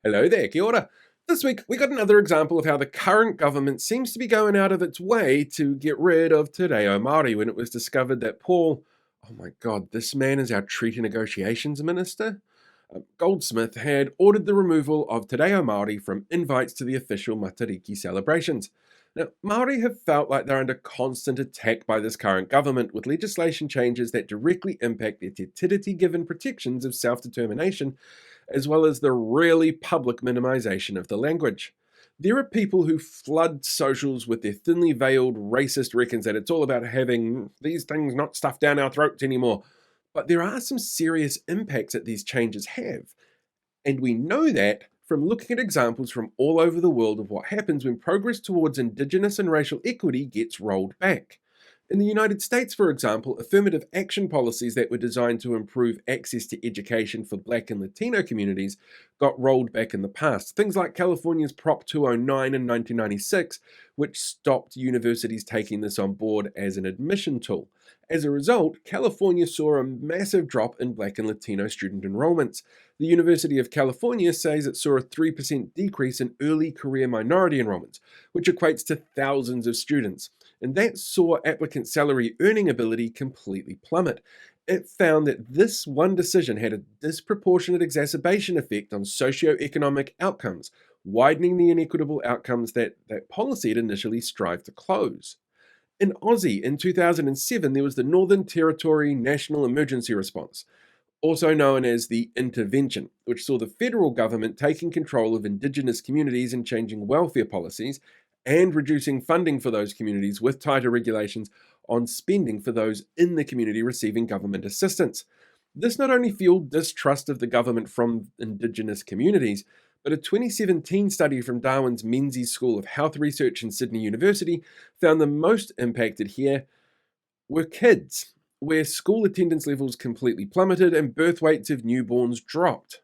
Hello there, kia ora. This week, we got another example of how the current government seems to be going out of its way to get rid of Te Reo Maori when it was discovered that Paul, oh my god, this man is our treaty negotiations minister, Goldsmith had ordered the removal of Te Reo Maori from invites to the official Matariki celebrations. Now, Maori have felt like they're under constant attack by this current government, with legislation changes that directly impact their Te Tiriti given protections of self-determination, as well as the really public minimisation of the language. There are people who flood socials with their thinly veiled racist reckons that it's all about having these things not stuffed down our throats anymore. But there are some serious impacts that these changes have. And we know that from looking at examples from all over the world of what happens when progress towards indigenous and racial equity gets rolled back. In the United States, for example, affirmative action policies that were designed to improve access to education for Black and Latino communities got rolled back in the past. Things like California's Prop 209 in 1996, which stopped universities taking this on board as an admission tool. As a result, California saw a massive drop in Black and Latino student enrollments. The University of California says it saw a 3% decrease in early career minority enrollments, which equates to thousands of students. And that saw applicant salary earning ability completely plummet. It found that this one decision had a disproportionate exacerbation effect on socioeconomic outcomes, widening the inequitable outcomes that policy had initially strived to close. In Aussie, in 2007, there was the Northern Territory National Emergency Response, also known as the intervention, which saw the federal government taking control of Indigenous communities and changing welfare policies and reducing funding for those communities with tighter regulations on spending for those in the community receiving government assistance. This not only fueled distrust of the government from Indigenous communities, but a 2017 study from Darwin's Menzies School of Health Research in Sydney University found the most impacted here were kids, where school attendance levels completely plummeted and birth rates of newborns dropped.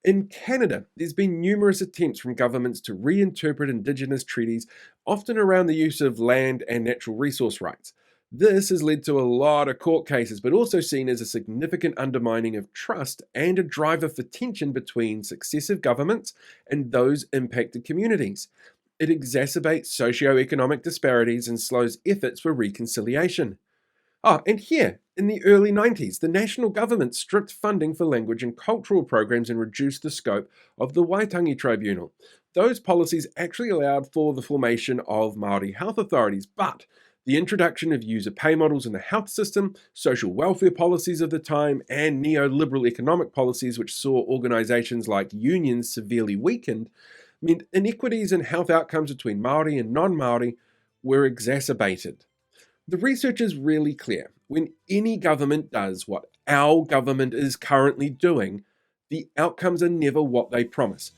In Canada, there's been numerous attempts from governments to reinterpret Indigenous treaties, often around the use of land and natural resource rights. This has led to a lot of court cases, but also seen as a significant undermining of trust and a driver for tension between successive governments and those impacted communities. It exacerbates socioeconomic disparities and slows efforts for reconciliation. And here, in the early 90s, the national government stripped funding for language and cultural programs and reduced the scope of the Waitangi Tribunal. Those policies actually allowed for the formation of Māori health authorities, but the introduction of user pay models in the health system, social welfare policies of the time, and neoliberal economic policies which saw organisations like unions severely weakened, meant inequities in health outcomes between Māori and non-Māori were exacerbated. The research is really clear. When any government does what our government is currently doing, the outcomes are never what they promise,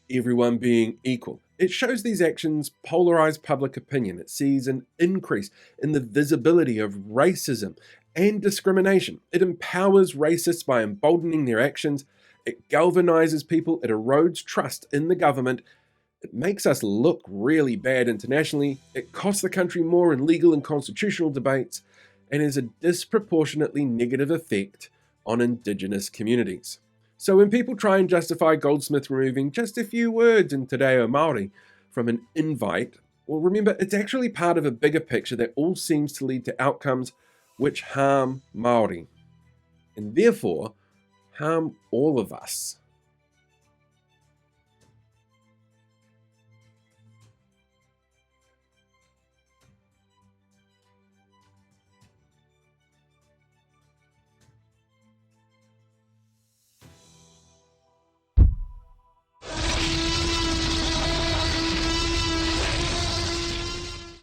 everyone being equal. It shows these actions polarize public opinion. It sees an increase in the visibility of racism and discrimination. It empowers racists by emboldening their actions. It galvanizes people. It erodes trust in the government. It makes us look really bad internationally, it costs the country more in legal and constitutional debates, and has a disproportionately negative effect on Indigenous communities. So when people try and justify Goldsmith removing just a few words in Te Reo Maori from an invite, well, remember, it's actually part of a bigger picture that all seems to lead to outcomes which harm Maori, and therefore harm all of us.